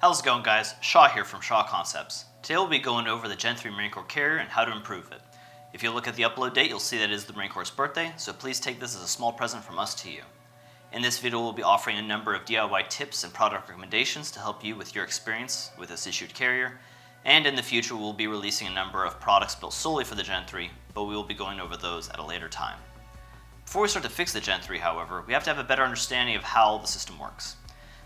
How's it going, guys? Shaw here from Shaw Concepts. Today we'll be going over the Gen 3 Marine Corps carrier and how to improve it. If you look at the upload date, you'll see that it is the Marine Corps' birthday, so please take this as a small present from us to you. In this video, we'll be offering a number of DIY tips and product recommendations to help you with your experience with this issued carrier, and in the future we'll be releasing a number of products built solely for the Gen 3, but we will be going over those at a later time. Before we start to fix the Gen 3, however, we have to have a better understanding of how the system works.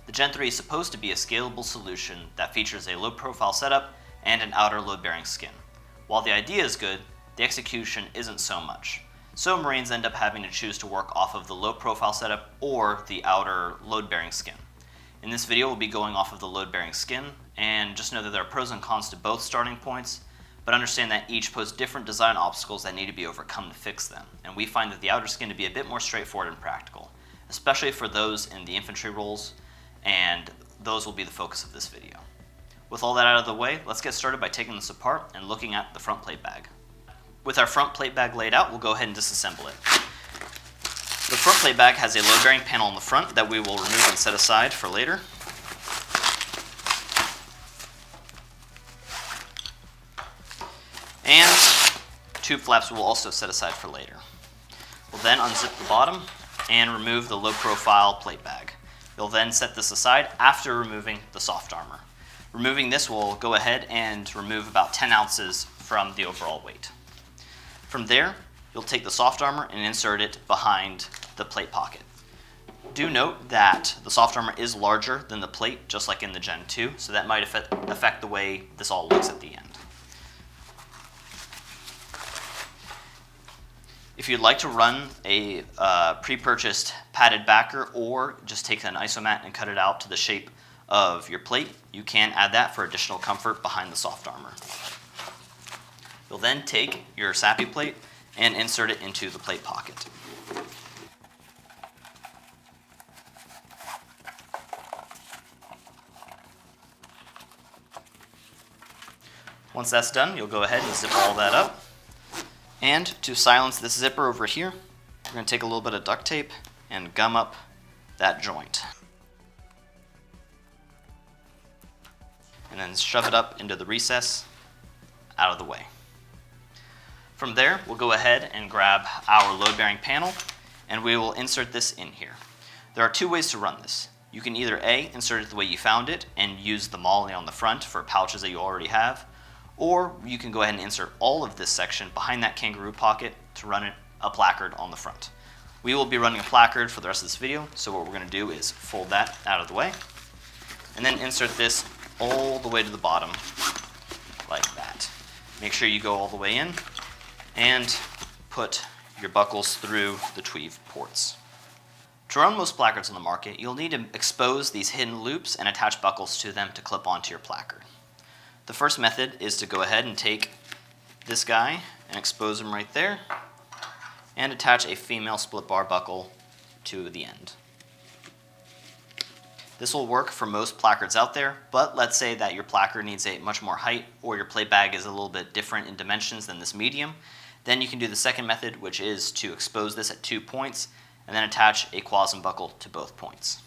The Gen 3 is supposed to be a scalable solution that features a low-profile setup and an outer load-bearing skin. While the idea is good, the execution isn't so much. So Marines end up having to choose to work off of the low-profile setup or the outer load-bearing skin. In this video, we'll be going off of the load-bearing skin, and just know that there are pros and cons to both starting points, but understand that each pose different design obstacles that need to be overcome to fix them. And we find that the outer skin to be a bit more straightforward and practical, especially for those in the infantry roles, and those will be the focus of this video. With all that out of the way, let's get started by taking this apart and looking at the front plate bag. With our front plate bag laid out, we'll go ahead and disassemble it. The front plate bag has a load-bearing panel on the front that we will remove and set aside for later. And tube flaps we'll also set aside for later. We'll then unzip the bottom and remove the low-profile plate bag. You'll then set this aside after removing the soft armor. Removing this will go ahead and remove about 10 ounces from the overall weight. From there, you'll take the soft armor and insert it behind the plate pocket. Do note that the soft armor is larger than the plate, just like in the Gen 2, so that might affect the way this all looks at the end. If you'd like to run a pre-purchased padded backer or just take an isomat and cut it out to the shape of your plate, you can add that for additional comfort behind the soft armor. You'll then take your SAPI plate and insert it into the plate pocket. Once that's done, you'll go ahead and zip all that up. And to silence this zipper over here, we're going to take a little bit of duct tape and gum up that joint. And then shove it up into the recess out of the way. From there, we'll go ahead and grab our load-bearing panel, and we will insert this in here. There are two ways to run this. You can either A, insert it the way you found it and use the MOLLE on the front for pouches that you already have, or you can go ahead and insert all of this section behind that kangaroo pocket to run a placard on the front. We will be running a placard for the rest of this video, so what we're going to do is fold that out of the way, and then insert this all the way to the bottom, like that. Make sure you go all the way in, and put your buckles through the tweave ports. To run most placards on the market, you'll need to expose these hidden loops and attach buckles to them to clip onto your placard. The first method is to go ahead and take this guy and expose him right there and attach a female split bar buckle to the end. This will work for most placards out there, but let's say that your placard needs a much more height or your plate bag is a little bit different in dimensions than this medium. Then you can do the second method, which is to expose this at 2 points and then attach a QASM buckle to both points.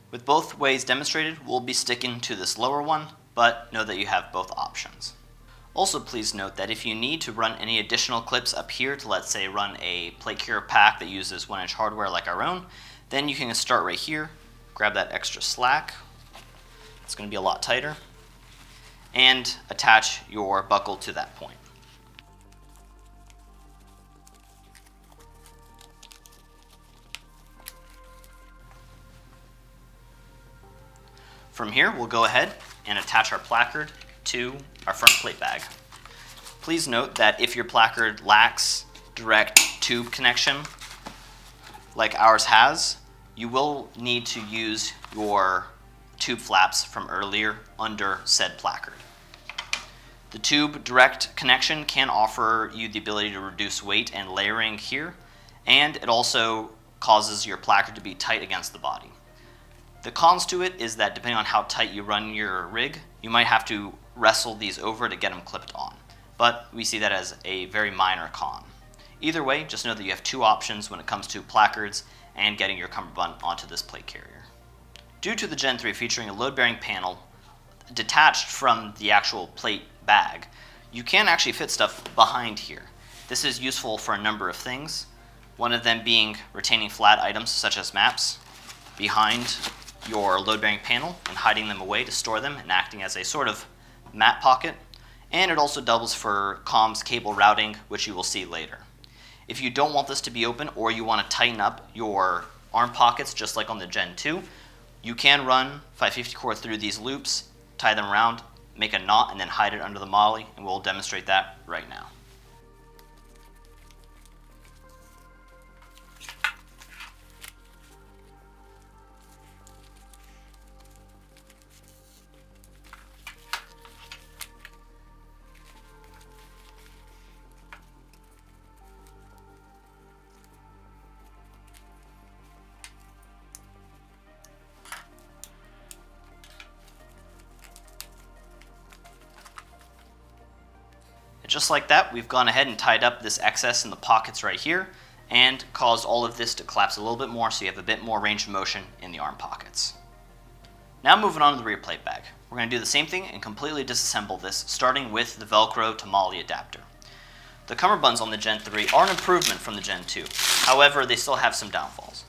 With both ways demonstrated, we'll be sticking to this lower one, but know that you have both options. Also, please note that if you need to run any additional clips up here to, let's say, run a plate carrier pack that uses 1-inch hardware like our own, then you can start right here, grab that extra slack, it's going to be a lot tighter, and attach your buckle to that point. From here, we'll go ahead and attach our placard to our front plate bag. Please note that if your placard lacks direct tube connection, like ours has, you will need to use your tube flaps from earlier under said placard. The tube direct connection can offer you the ability to reduce weight and layering here, and it also causes your placard to be tight against the body. The cons to it is that depending on how tight you run your rig, you might have to wrestle these over to get them clipped on. But we see that as a very minor con. Either way, just know that you have two options when it comes to placards and getting your cummerbund onto this plate carrier. Due to the Gen 3 featuring a load-bearing panel detached from the actual plate bag, you can actually fit stuff behind here. This is useful for a number of things, one of them being retaining flat items such as maps behind your load-bearing panel and hiding them away to store them and acting as a sort of map pocket. And it also doubles for comms cable routing, which you will see later. If you don't want this to be open or you want to tighten up your arm pockets just like on the Gen 2, you can run 550 core through these loops, tie them around, make a knot, and then hide it under the MOLLE, and we'll demonstrate that right now. Just like that, we've gone ahead and tied up this excess in the pockets right here and caused all of this to collapse a little bit more so you have a bit more range of motion in the arm pockets. Now moving on to the rear plate bag. We're going to do the same thing and completely disassemble this, starting with the Velcro to MOLLE adapter. The cummerbunds on the Gen 3 are an improvement from the Gen 2. However, they still have some downfalls.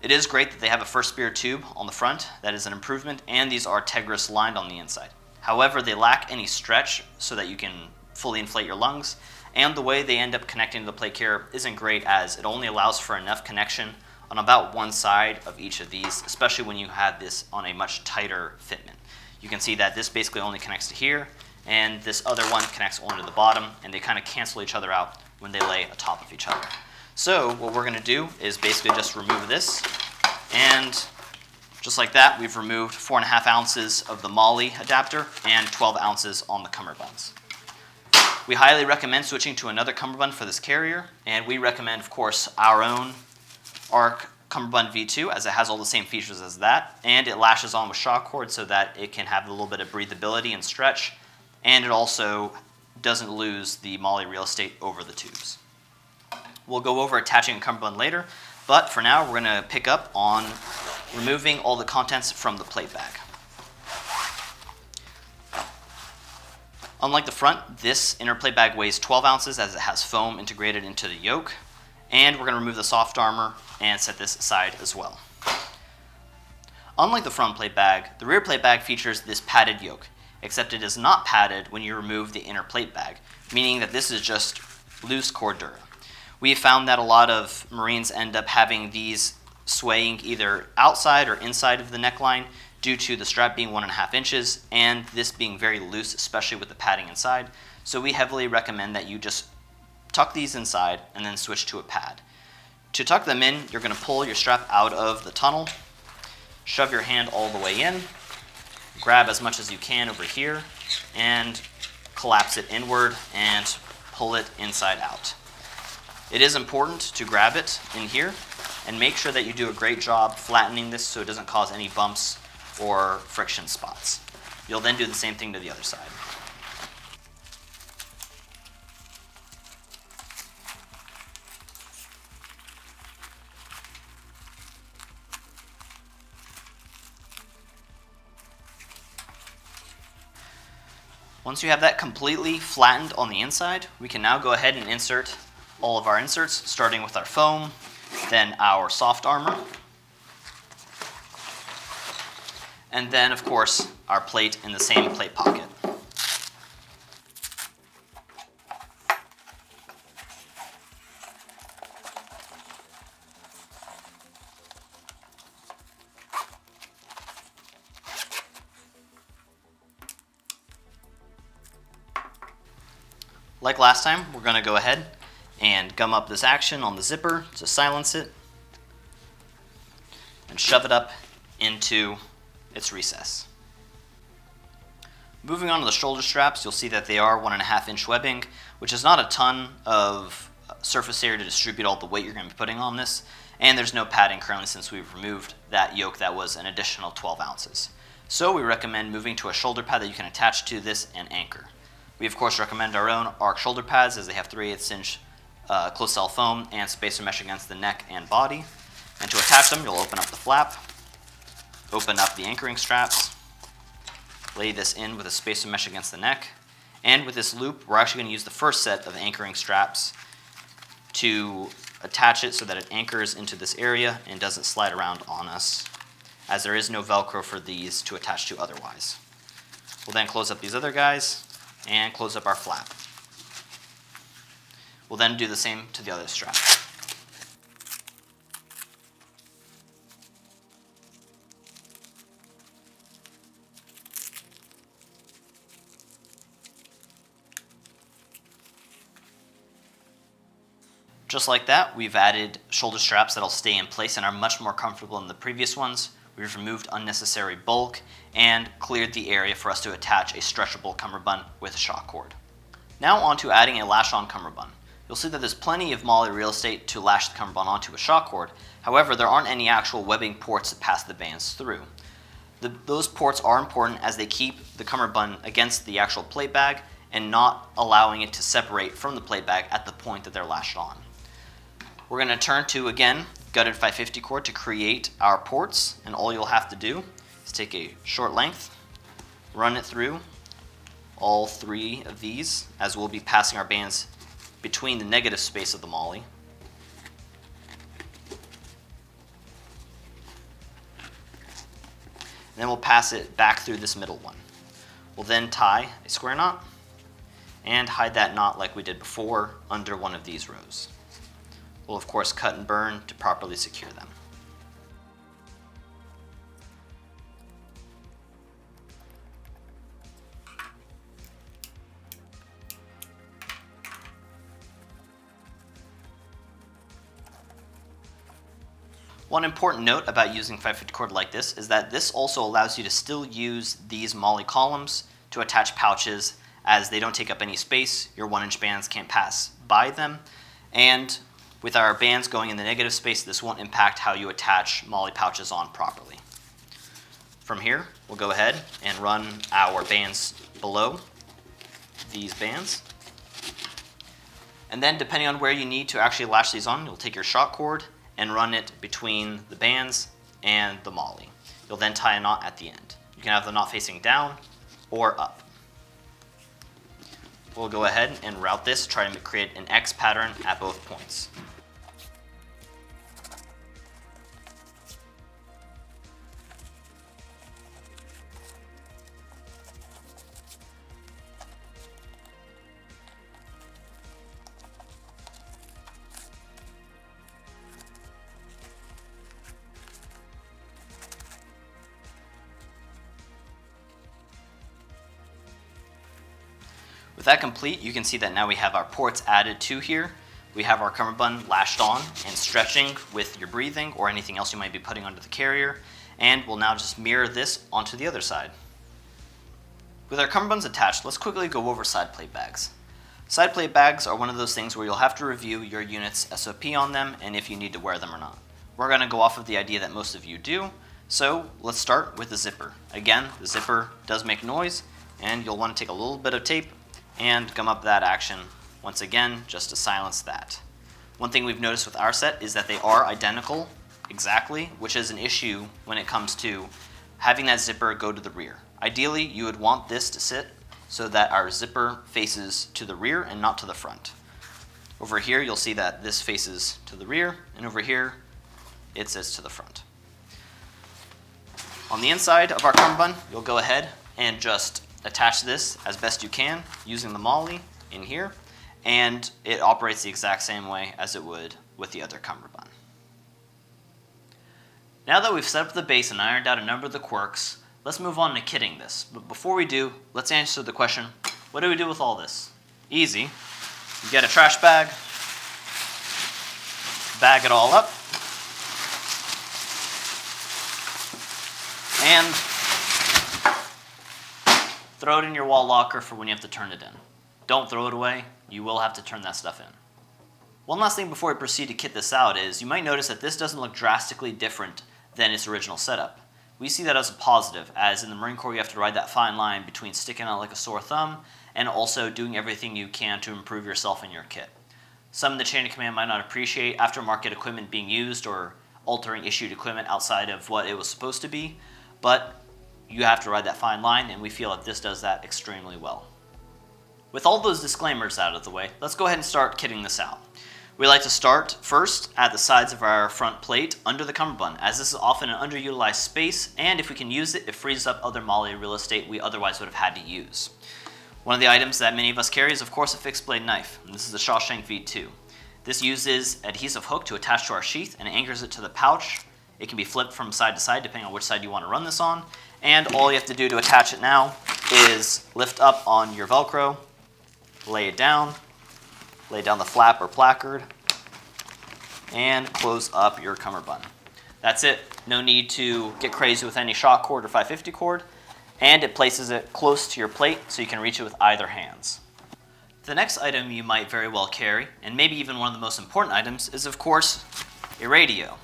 It is great that they have a first spear tube on the front. That is an improvement, and these are Tegris lined on the inside. However, they lack any stretch so that you can fully inflate your lungs, and the way they end up connecting to the plate carrier isn't great, as it only allows for enough connection on about one side of each of these, especially when you have this on a much tighter fitment. You can see that this basically only connects to here, and this other one connects only to the bottom, and they kind of cancel each other out when they lay atop of each other. So what we're going to do is basically just remove this, and just like that, we've removed 4.5 ounces of the MOLLE adapter and 12 ounces on the cummerbunds. We highly recommend switching to another cummerbund for this carrier, and we recommend, of course, our own ARC Cummerbund V2, as it has all the same features as that, and it lashes on with shock cord so that it can have a little bit of breathability and stretch, and it also doesn't lose the MOLLE real estate over the tubes. We'll go over attaching a cummerbund later, but for now we're going to pick up on removing all the contents from the plate bag. Unlike the front, this inner plate bag weighs 12 ounces as it has foam integrated into the yoke, and we're going to remove the soft armor and set this aside as well. Unlike the front plate bag, the rear plate bag features this padded yoke, except it is not padded when you remove the inner plate bag, meaning that this is just loose cordura. We have found that a lot of Marines end up having these swaying either outside or inside of the neckline due to the strap being 1.5 inches and this being very loose, especially with the padding inside. So we heavily recommend that you just tuck these inside and then switch to a pad. To tuck them in, you're going to pull your strap out of the tunnel, shove your hand all the way in, grab as much as you can over here, and collapse it inward and pull it inside out. It is important to grab it in here and make sure that you do a great job flattening this so it doesn't cause any bumps or friction spots. You'll then do the same thing to the other side. Once you have that completely flattened on the inside, we can now go ahead and insert all of our inserts, starting with our foam, then our soft armor, and then, of course, our plate in the same plate pocket. Like last time, we're going to go ahead and gum up this action on the zipper to silence it and shove it up into its recess. Moving on to the shoulder straps, you'll see that they are 1.5 inch webbing, which is not a ton of surface area to distribute all the weight you're going to be putting on this, and there's no padding currently since we've removed that yoke that was an additional 12 ounces. So we recommend moving to a shoulder pad that you can attach to this and anchor. We of course recommend our own ARC shoulder pads as they have 3/8 inch closed cell foam and spacer mesh against the neck and body. And to attach them, you'll open up the flap, open up the anchoring straps, lay this in with a spacer mesh against the neck, and with this loop, we're actually going to use the first set of anchoring straps to attach it so that it anchors into this area and doesn't slide around on us, as there is no Velcro for these to attach to otherwise. We'll then close up these other guys and close up our flap. We'll then do the same to the other strap. Just like that, we've added shoulder straps that'll stay in place and are much more comfortable than the previous ones. We've removed unnecessary bulk and cleared the area for us to attach a stretchable cummerbund with a shock cord. Now on to adding a lash-on cummerbund. You'll see that there's plenty of MOLLE real estate to lash the cummerbund onto a shock cord. However, there aren't any actual webbing ports to pass the bands through. Those ports are important as they keep the cummerbund against the actual plate bag and not allowing it to separate from the plate bag at the point that they're lashed on. We're going to turn to, again, gutted 550 cord to create our ports, and all you'll have to do is take a short length, run it through all 3 of these, as we'll be passing our bands between the negative space of the MOLLE. And then we'll pass it back through this middle one. We'll then tie a square knot and hide that knot like we did before under one of these rows. We'll of course cut and burn to properly secure them. One important note about using 550 cord like this is that this also allows you to still use these MOLLE columns to attach pouches, as they don't take up any space. Your 1-inch bands can't pass by them, and with our bands going in the negative space, this won't impact how you attach MOLLE pouches on properly. From here, we'll go ahead and run our bands below these bands. And then depending on where you need to actually lash these on, you'll take your shock cord and run it between the bands and the MOLLE. You'll then tie a knot at the end. You can have the knot facing down or up. We'll go ahead and route this, try to create an X pattern at both points. With that complete, you can see that now we have our ports added to here. We have our cummerbund lashed on and stretching with your breathing or anything else you might be putting under the carrier, and we'll now just mirror this onto the other side. With our cummerbunds attached, let's quickly go over side plate bags. Side plate bags are one of those things where you'll have to review your unit's SOP on them and if you need to wear them or not. We're going to go off of the idea that most of you do, so let's start with the zipper. Again, the zipper does make noise, and you'll want to take a little bit of tape and gum up that action once again just to silence that. One thing we've noticed with our set is that they are identical exactly, which is an issue when it comes to having that zipper go to the rear. Ideally, you would want this to sit so that our zipper faces to the rear and not to the front. Over here, you'll see that this faces to the rear, and over here, it sits to the front. On the inside of our cummerbund, you'll go ahead and just attach this as best you can using the MOLLE in here, and it operates the exact same way as it would with the other cummerbund. Now that we've set up the base and ironed out a number of the quirks, let's move on to kitting this. But before we do, let's answer the question, what do we do with all this? Easy. You get a trash bag, bag it all up, and throw it in your wall locker for when you have to turn it in. Don't throw it away. You will have to turn that stuff in. One last thing before we proceed to kit this out is you might notice that this doesn't look drastically different than its original setup. We see that as a positive, as in the Marine Corps you have to ride that fine line between sticking out like a sore thumb and also doing everything you can to improve yourself and your kit. Some in the chain of command might not appreciate aftermarket equipment being used or altering issued equipment outside of what it was supposed to be, but you have to ride that fine line, and we feel that this does that extremely well. With all those disclaimers out of the way, let's go ahead and start kitting this out. We like to start first at the sides of our front plate under the cummerbund, as this is often an underutilized space, and if we can use it, it frees up other MOLLE real estate we otherwise would have had to use. One of the items that many of us carry is of course a fixed blade knife, and this is the Shawshank V2. This uses adhesive hook to attach to our sheath and anchors it to the pouch. It can be flipped from side to side depending on which side you want to run this on, and all you have to do to attach it now is lift up on your Velcro, lay down the flap or placard, and close up your cummerbund. That's it. No need to get crazy with any shock cord or 550 cord, and it places it close to your plate so you can reach it with either hands. The next item you might very well carry, and maybe even one of the most important items, is of course a radio.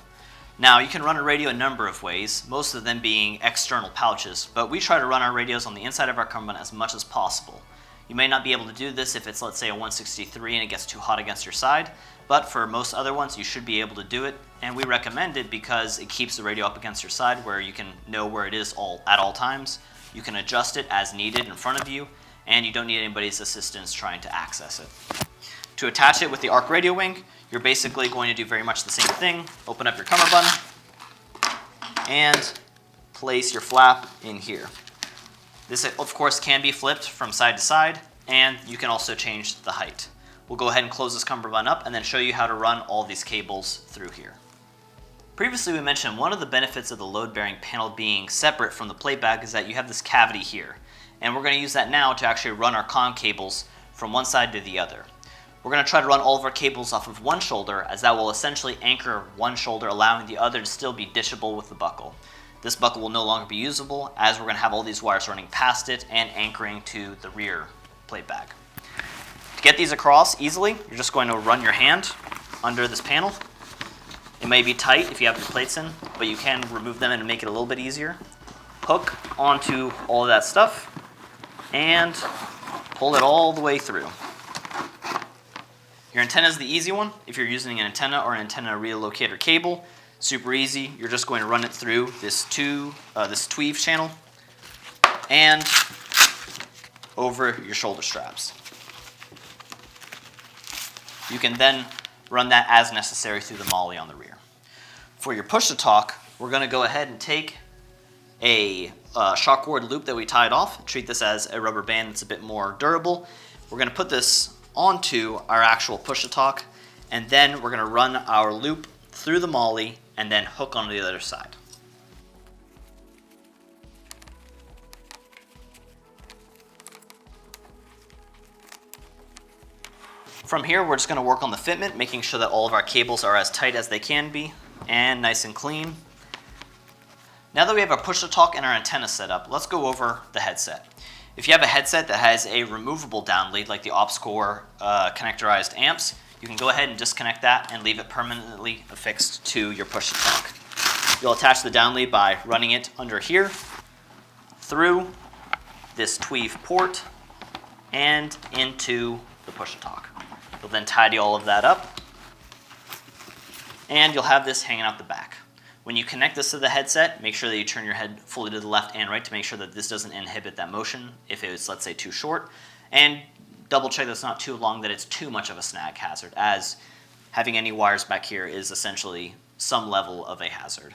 Now you can run a radio a number of ways, most of them being external pouches, but we try to run our radios on the inside of our cummerbund as much as possible. You may not be able to do this if it's, let's say, a 163 and it gets too hot against your side, but for most other ones you should be able to do it, and we recommend it because it keeps the radio up against your side where you can know where it is at all times. You can adjust it as needed in front of you, and you don't need anybody's assistance trying to access it. To attach it with the ARC radio wing, you're basically going to do very much the same thing. Open up your cummerbund and place your flap in here. This, of course, can be flipped from side to side, and you can also change the height. We'll go ahead and close this cummerbund up and then show you how to run all these cables through here. Previously we mentioned one of the benefits of the load-bearing panel being separate from the plate bag is that you have this cavity here. And we're going to use that now to actually run our comm cables from one side to the other. We're going to try to run all of our cables off of one shoulder, as that will essentially anchor one shoulder, allowing the other to still be ditchable with the buckle. This buckle will no longer be usable, as we're going to have all these wires running past it and anchoring to the rear plate bag. To get these across easily, you're just going to run your hand under this panel. It may be tight if you have your plates in, but you can remove them and make it a little bit easier. Hook onto all of that stuff and pull it all the way through. Your antenna is the easy one. If you're using an antenna or an antenna relocator cable, super easy. You're just going to run it through this tweave channel and over your shoulder straps. You can then run that as necessary through the MOLLE on the rear. For your push-to-talk, we're going to go ahead and take a shock cord loop that we tied off, treat this as a rubber band that's a bit more durable. We're going to put this onto our actual push-to-talk, and then we're going to run our loop through the MOLLE and then hook onto the other side. From here, we're just going to work on the fitment, making sure that all of our cables are as tight as they can be and nice and clean. Now that we have our push-to-talk and our antenna set up, let's go over the headset. If you have a headset that has a removable down lead like the OpsCore connectorized amps, you can go ahead and disconnect that and leave it permanently affixed to your push-to-talk. You'll attach the down lead by running it under here, through this tweave port, and into the push-to-talk. You'll then tidy all of that up, and you'll have this hanging out the back. When you connect this to the headset, make sure that you turn your head fully to the left and right to make sure that this doesn't inhibit that motion if it's, let's say, too short. And double check that it's not too long, that it's too much of a snag hazard, as having any wires back here is essentially some level of a hazard.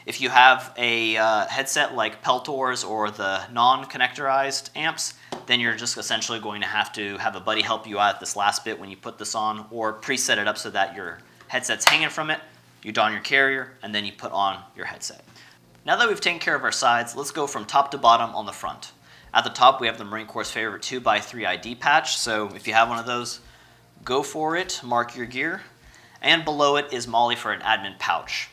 If you have a headset like Peltor's or the non-connectorized amps, then you're just essentially going to have a buddy help you out at this last bit when you put this on, or preset it up so that your headset's hanging from it. You don your carrier, and then you put on your headset. Now that we've taken care of our sides, let's go from top to bottom on the front. At the top, we have the Marine Corps' favorite 2x3 ID patch, so if you have one of those, go for it, mark your gear. And below it is MOLLE for an admin pouch.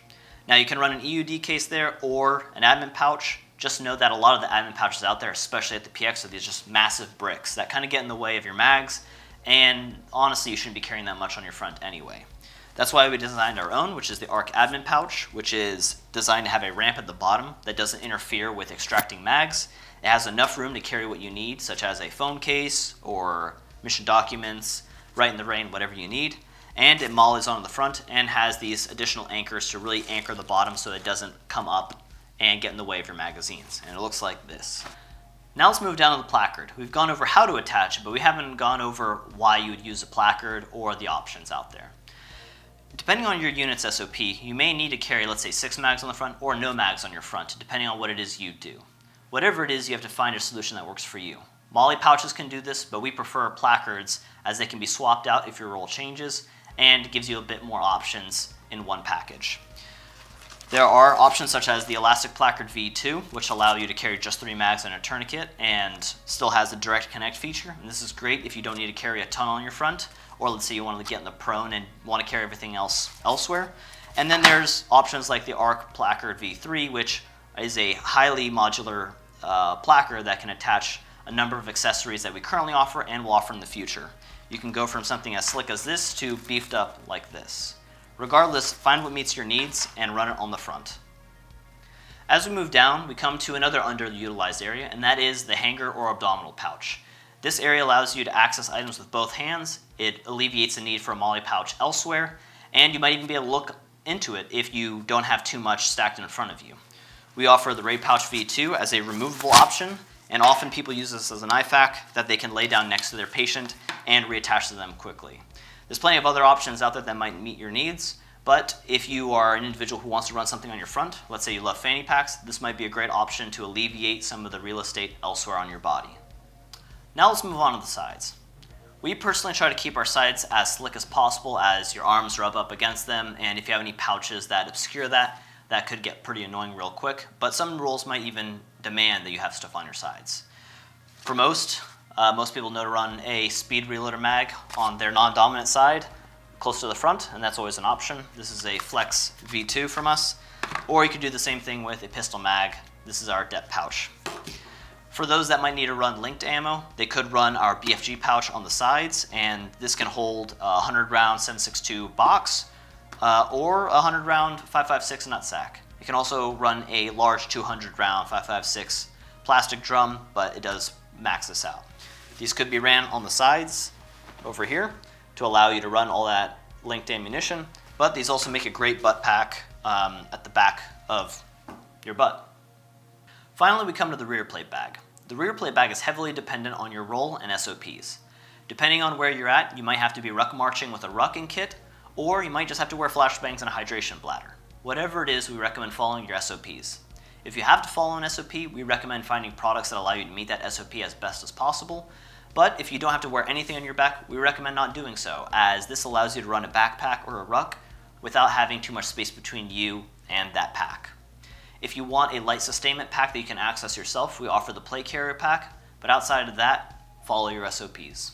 Now you can run an EUD case there or an admin pouch. Just know that a lot of the admin pouches out there, especially at the PX, are these just massive bricks that kind of get in the way of your mags and honestly, you shouldn't be carrying that much on your front anyway. That's why we designed our own, which is the ARC Admin Pouch, which is designed to have a ramp at the bottom that doesn't interfere with extracting mags. It has enough room to carry what you need, such as a phone case or mission documents, Write in the Rain, whatever you need. And it mollies on the front and has these additional anchors to really anchor the bottom so it doesn't come up and get in the way of your magazines. And it looks like this. Now let's move down to the placard. We've gone over how to attach it, but we haven't gone over why you would use a placard or the options out there. Depending on your unit's SOP, you may need to carry, let's say, 6 mags on the front or no mags on your front, depending on what it is you do. Whatever it is, you have to find a solution that works for you. Molly pouches can do this, but we prefer placards as they can be swapped out if your role changes and gives you a bit more options in one package. There are options such as the Elastic Placard V2, which allow you to carry just 3 mags and a tourniquet and still has the direct connect feature. And this is great if you don't need to carry a ton on your front, or let's say you want to get in the prone and want to carry everything else elsewhere. And then there's options like the ARC Placard V3, which is a highly modular placard that can attach a number of accessories that we currently offer and will offer in the future. You can go from something as slick as this to beefed up like this. Regardless, find what meets your needs and run it on the front. As we move down, we come to another underutilized area, and that is the hanger or abdominal pouch. This area allows you to access items with both hands. It alleviates the need for a molly pouch elsewhere, and you might even be able to look into it if you don't have too much stacked in front of you. We offer the Ray Pouch V2 as a removable option, and often people use this as an IFAK that they can lay down next to their patient and reattach to them quickly. There's plenty of other options out there that might meet your needs, but if you are an individual who wants to run something on your front, let's say you love fanny packs, this might be a great option to alleviate some of the real estate elsewhere on your body. Now let's move on to the sides. We personally try to keep our sides as slick as possible as your arms rub up against them, and if you have any pouches that obscure that, that could get pretty annoying real quick, but some rules might even demand that you have stuff on your sides. For most people know to run a speed reloader mag on their non-dominant side, close to the front, and that's always an option. This is a Flex V2 from us, or you could do the same thing with a pistol mag. This is our depth pouch. For those that might need to run linked ammo, they could run our BFG pouch on the sides, and this can hold a 100-round 7.62 box or a 100-round 5.56 nutsack. It can also run a large 200-round 5.56 plastic drum, but it does max this out. These could be ran on the sides over here to allow you to run all that linked ammunition, but these also make a great butt pack at the back of your butt. Finally, we come to the rear plate bag. The rear plate bag is heavily dependent on your role and SOPs. Depending on where you're at, you might have to be ruck marching with a rucking kit, or you might just have to wear flashbangs and a hydration bladder. Whatever it is, we recommend following your SOPs. If you have to follow an SOP, we recommend finding products that allow you to meet that SOP as best as possible. But if you don't have to wear anything on your back, we recommend not doing so, as this allows you to run a backpack or a ruck without having too much space between you and that pack. If you want a light sustainment pack that you can access yourself, we offer the plate carrier pack, but outside of that, follow your SOPs.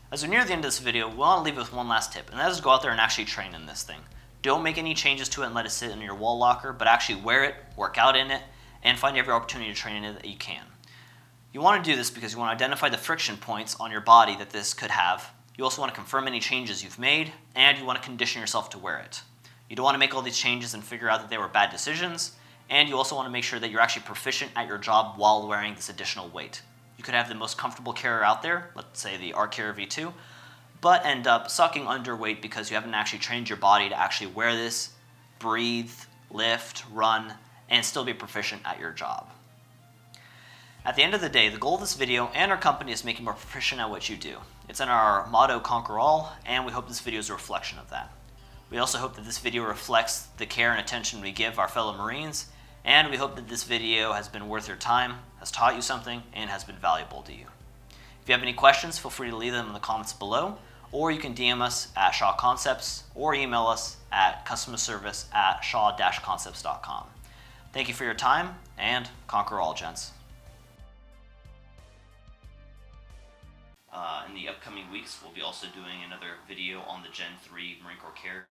As we near the end of this video, we want to leave you with one last tip, and that is to go out there and actually train in this thing. Don't make any changes to it and let it sit in your wall locker, but actually wear it, work out in it, and find every opportunity to train in it that you can. You want to do this because you want to identify the friction points on your body that this could have. You also want to confirm any changes you've made, and you want to condition yourself to wear it. You don't want to make all these changes and figure out that they were bad decisions, and you also want to make sure that you're actually proficient at your job while wearing this additional weight. You could have the most comfortable carrier out there, let's say the ARC Carrier V2, but end up sucking underweight because you haven't actually trained your body to actually wear this, breathe, lift, run, and still be proficient at your job. At the end of the day, the goal of this video and our company is making you more proficient at what you do. It's in our motto, Conquer All, and we hope this video is a reflection of that. We also hope that this video reflects the care and attention we give our fellow Marines, and we hope that this video has been worth your time, has taught you something, and has been valuable to you. If you have any questions, feel free to leave them in the comments below, or you can DM us at Shaw Concepts, or email us at customerservice@shaw-concepts.com. Thank you for your time, and conquer all, gents. In the upcoming weeks, we'll be also doing another video on the Gen 3 Marine Corps Care